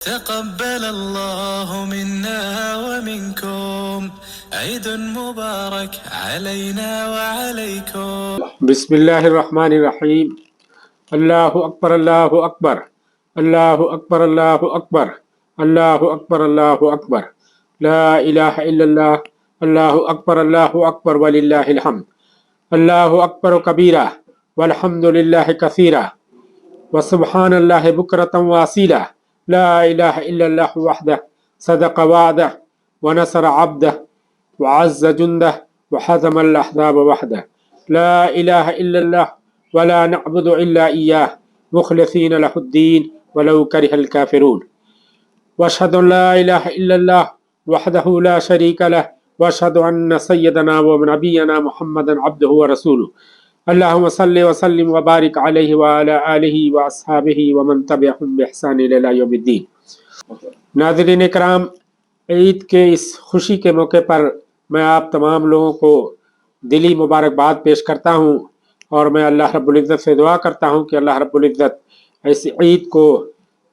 تقبل الله منا ومنكم عيد مبارك علينا وعليكم. بسم الله الرحمن الرحيم. الله أكبر الله أكبر الله أكبر الله أكبر الله أكبر الله أكبر لا إله إلا الله الله أكبر الله أكبر ولله الحمد. الله أكبر كبيرا والحمد لله كثيرا وسبحان الله بكرة وأصيلا. لا إله إلا الله وحده صدق وعده ونصر عبده وعز جنده وحزم الأحزاب وحده. لا إله إلا الله ولا نعبد إلا إياه مخلصين له الدين ولو كره الكافرون. وأشهد أن لا إله إلا الله وحده لا شريك له وأشهد أن سيدنا ونبينا محمدا عبده ورسوله. اللهم صل وسلم وبارك عليه وعلى آله وأصحابه ومن تبعهم بإحسان إلى يوم الدين. ناظرین کرام، عید کے اس خوشی کے موقع پر میں آپ تمام لوگوں کو دلی مبارکباد پیش کرتا ہوں، اور میں اللہ رب العزت سے دعا کرتا ہوں کہ اللہ رب العزت اس عید کو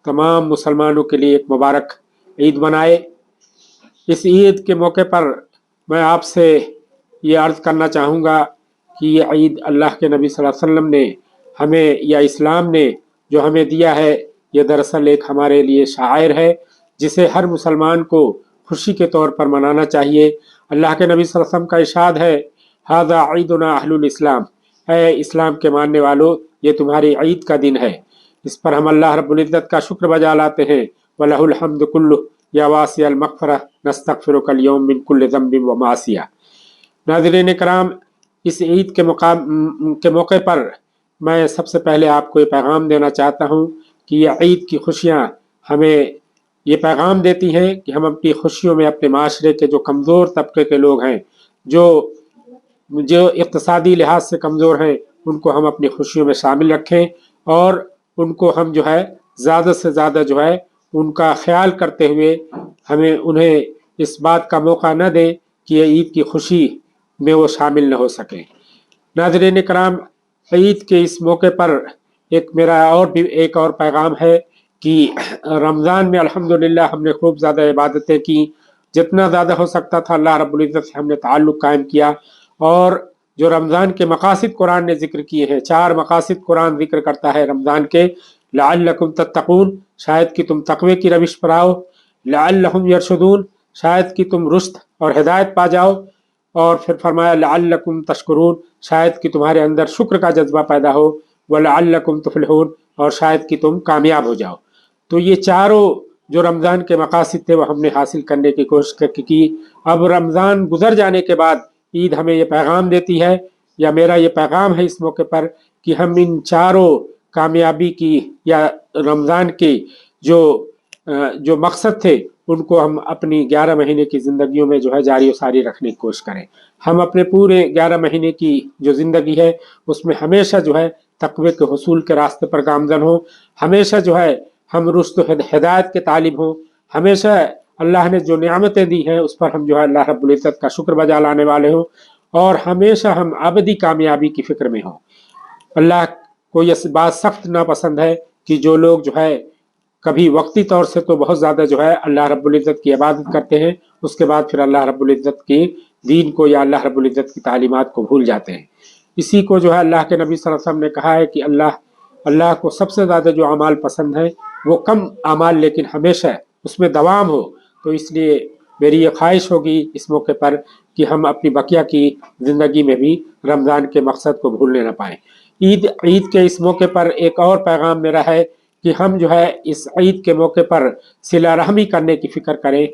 تمام مسلمانوں کے لیے ایک مبارک عید بنائے۔ اس عید کے موقع پر میں آپ سے یہ عرض کرنا چاہوں گا کہ یہ عید اللہ کے نبی صلی اللہ علیہ وسلم نے ہمیں، یا اسلام نے جو ہمیں دیا ہے، یہ دراصل ایک ہمارے لیے شعائر ہے جسے ہر مسلمان کو خوشی کے طور پر منانا چاہیے۔ اللہ کے نبی صلی اللہ علیہ وسلم کا ارشاد ہے، ھذا عیدنا اہل الاسلام، اے اسلام کے ماننے والو، یہ تمہاری عید کا دن ہے۔ اس پر ہم اللہ رب العزت کا شکر بجا لاتے ہیں۔ وَلَهُ الْحَمْدُ كُلُّهُ يَا وَاسِعَ الْمَغْفِرَةِ نَسْتَغْفِرُكَ الْيَوْمَ مِنْ كُلِّ ذَنْبٍ وَمَعْصِيَةٍ۔ ناظرین کرام، اس عید کے موقع پر میں سب سے پہلے آپ کو یہ پیغام دینا چاہتا ہوں کہ یہ عید کی خوشیاں ہمیں یہ پیغام دیتی ہیں کہ ہم اپنی خوشیوں میں اپنے معاشرے کے جو کمزور طبقے کے لوگ ہیں، جو اقتصادی لحاظ سے کمزور ہیں، ان کو ہم اپنی خوشیوں میں شامل رکھیں، اور ان کو ہم جو ہے زیادہ سے زیادہ جو ہے ان کا خیال کرتے ہوئے ہمیں انہیں اس بات کا موقع نہ دیں کہ یہ عید کی خوشی میں وہ شامل نہ ہو سکیں۔ ناظرین کرام، عید کے اس موقع پر میرا ایک اور پیغام ہے کہ رمضان میں الحمدللہ ہم نے خوب زیادہ عبادتیں کی، جتنا زیادہ ہو سکتا تھا اللہ رب العزت سے ہم نے تعلق قائم کیا، اور جو رمضان کے مقاصد قرآن نے ذکر کیے ہیں، 4 مقاصد قرآن ذکر کرتا ہے رمضان کے، لعلکم تتقون، شاید کہ تم تقوی کی روش پر آؤ، لعلہم یرشدون، شاید کہ تم رشد اور ہدایت پا جاؤ، اور پھر فرمایا لعلکم تشکرون، شاید کہ تمہارے اندر شکر کا جذبہ پیدا ہو، ولعلکم تفلحون، اور شاید کہ تم کامیاب ہو جاؤ۔ تو یہ چاروں جو رمضان کے مقاصد تھے وہ ہم نے حاصل کرنے کی کوشش کی۔ اب رمضان گزر جانے کے بعد عید ہمیں یہ پیغام دیتی ہے، یا میرا یہ پیغام ہے اس موقع پر، کہ ہم ان چاروں کامیابی کی یا رمضان کے جو مقصد تھے ان کو ہم اپنی 11 مہینے کی زندگیوں میں جو ہے جاری و ساری رکھنے کی کوشش کریں۔ ہم اپنے پورے 11 مہینے کی جو زندگی ہے اس میں ہمیشہ جو ہے تقوی کے حصول کے راستے پر گامزن ہوں، ہمیشہ جو ہے ہم رشد و ہدایت کے طالب ہوں، ہمیشہ اللہ نے جو نعمتیں دی ہیں اس پر ہم جو ہے اللہ رب العزت کا شکر بجا لانے والے ہوں، اور ہمیشہ ہم ابدی کامیابی کی فکر میں ہوں۔ اللہ کو یہ بات سخت ناپسند ہے کہ جو لوگ جو ہے کبھی وقتی طور سے تو بہت زیادہ جو ہے اللہ رب العزت کی عبادت کرتے ہیں، اس کے بعد پھر اللہ رب العزت کی دین کو یا اللہ رب العزت کی تعلیمات کو بھول جاتے ہیں۔ اسی کو جو ہے اللہ کے نبی صلی اللہ علیہ وسلم نے کہا ہے کہ اللہ کو سب سے زیادہ جو اعمال پسند ہیں وہ کم اعمال لیکن ہمیشہ اس میں دوام ہو۔ تو اس لیے میری یہ خواہش ہوگی اس موقع پر کہ ہم اپنی بقیہ کی زندگی میں بھی رمضان کے مقصد کو بھولنے نہ پائیں۔ عید کے اس موقع پر ایک اور پیغام میرا ہے کہ ہم جو ہے اس عید کے موقع پر صلہ رحمی کرنے کی فکر کریں،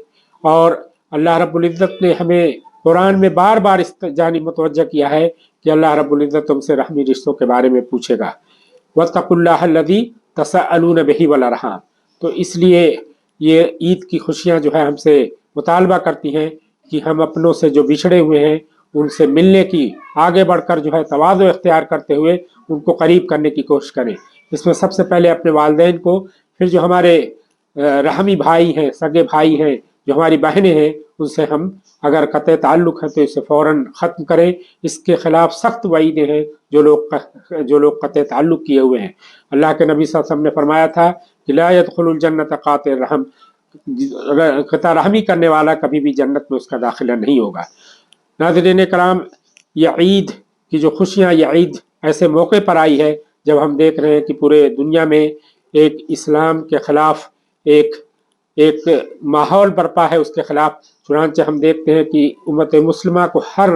اور اللہ رب العزت نے ہمیں قرآن میں بار بار اس جانب متوجہ کیا ہے کہ اللہ رب العزت تم سے رحمی رشتوں کے بارے میں پوچھے گا۔ وَاتَّقُوا اللَّهَ الَّذِي تَسَأَلُونَ بِهِ وَالْأَرْحَامَ۔ تو اس لیے یہ عید کی خوشیاں جو ہے ہم سے مطالبہ کرتی ہیں کہ ہم اپنوں سے جو بچھڑے ہوئے ہیں ان سے ملنے کی، آگے بڑھ کر جو ہے تواضع اختیار کرتے ہوئے ان کو قریب کرنے کی کوشش کریں۔ اس میں سب سے پہلے اپنے والدین کو، پھر جو ہمارے رحمی بھائی ہیں، سگے بھائی ہیں، جو ہماری بہنیں ہیں، ان سے ہم اگر قطع تعلق ہے تو اسے فوراً ختم کریں۔ اس کے خلاف سخت وعیدیں ہیں جو لوگ قطع تعلق کیے ہوئے ہیں۔ اللہ کے نبی صلی اللہ علیہ وسلم نے فرمایا تھا کہ لا يدخل الجنت قاطع الرحم، قطع رحمی کرنے والا کبھی بھی جنت میں اس کا داخلہ نہیں ہوگا۔ ناظرین کرام، یہ عید کی جو خوشیاں، یہ عید ایسے موقع پر آئی ہے جب ہم دیکھ رہے ہیں کہ پورے دنیا میں ایک اسلام کے خلاف ایک ماحول برپا ہے، اس کے خلاف۔ چنانچہ ہم دیکھتے ہیں کہ امت مسلمہ کو ہر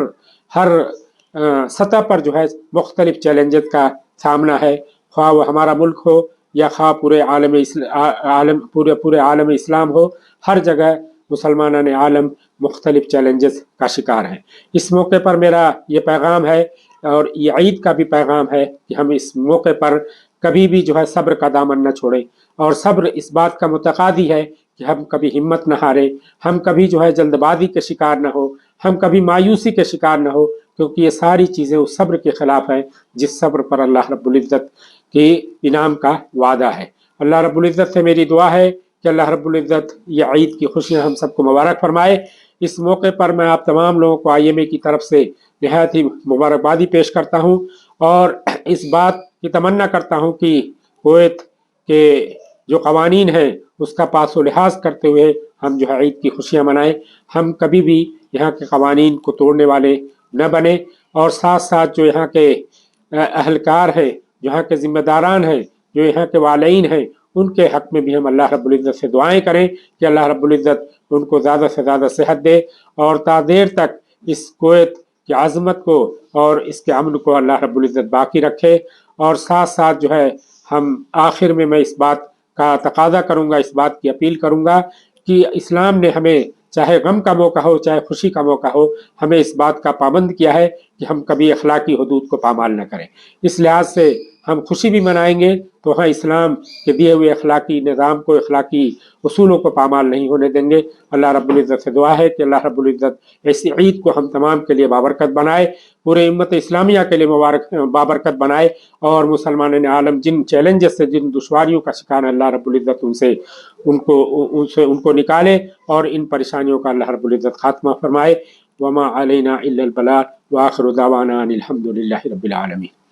سطح پر جو ہے مختلف چیلنجز کا سامنا ہے، خواہ وہ ہمارا ملک ہو یا خواہ پورے عالم اسلام ہو، ہر جگہ مسلمانان عالم مختلف چیلنجز کا شکار ہیں۔ اس موقع پر میرا یہ پیغام ہے، اور یہ عید کا بھی پیغام ہے، کہ ہم اس موقع پر کبھی بھی جو ہے صبر کا دامن نہ چھوڑیں، اور صبر اس بات کا متقاضی ہے کہ ہم کبھی ہمت نہ ہاریں، ہم کبھی جو ہے جلد بازی کے شکار نہ ہو، ہم کبھی مایوسی کے شکار نہ ہو، کیونکہ یہ ساری چیزیں اس صبر کے خلاف ہیں جس صبر پر اللہ رب العزت کی انعام کا وعدہ ہے۔ اللہ رب العزت سے میری دعا ہے کہ اللہ رب العزت یہ عید کی خوشیاں ہم سب کو مبارک فرمائے۔ اس موقع پر میں آپ تمام لوگوں کو IMA کی طرف سے نہایت ہی مبارکبادی پیش کرتا ہوں، اور اس بات کی تمنا کرتا ہوں کہ کویت کے جو قوانین ہیں اس کا پاس و لحاظ کرتے ہوئے ہم جو ہے عید کی خوشیاں منائیں، ہم کبھی بھی یہاں کے قوانین کو توڑنے والے نہ بنیں، اور ساتھ ساتھ جو یہاں کے اہلکار ہیں، جو یہاں کے ذمہ داران ہیں، جو یہاں کے والین ہیں، ان کے حق میں بھی ہم اللہ رب العزت سے دعائیں کریں کہ اللہ رب العزت ان کو زیادہ سے زیادہ صحت دے، اور تا دیر تک اس کویت کی عظمت کو اور اس کے امن کو اللہ رب العزت باقی رکھے۔ اور ساتھ ساتھ جو ہے ہم آخر میں اس بات کا تقاضا کروں گا، اس بات کی اپیل کروں گا کہ اسلام نے ہمیں چاہے غم کا موقع ہو چاہے خوشی کا موقع ہو، ہمیں اس بات کا پابند کیا ہے کہ ہم کبھی اخلاقی حدود کو پامال نہ کریں۔ اس لحاظ سے ہم خوشی بھی منائیں گے تو ہاں اسلام کے دیے ہوئے اخلاقی نظام کو، اخلاقی اصولوں کو پامال نہیں ہونے دیں گے۔ اللہ رب العزت سے دعا ہے کہ اللہ رب العزت ایسی عید کو ہم تمام کے لیے بابرکت بنائے، پورے امت اسلامیہ کے لیے بابرکت بنائے، اور مسلمان عالم جن چیلنجز سے، جن دشواریوں کا شکار ہے، اللہ رب العزت ان کو نکالے، اور ان پریشانیوں کا اللہ رب العزت خاتمہ فرمائے۔ وما علینا الا البلاغ، وآخر دعوانا ان الحمد للہ رب العالمین۔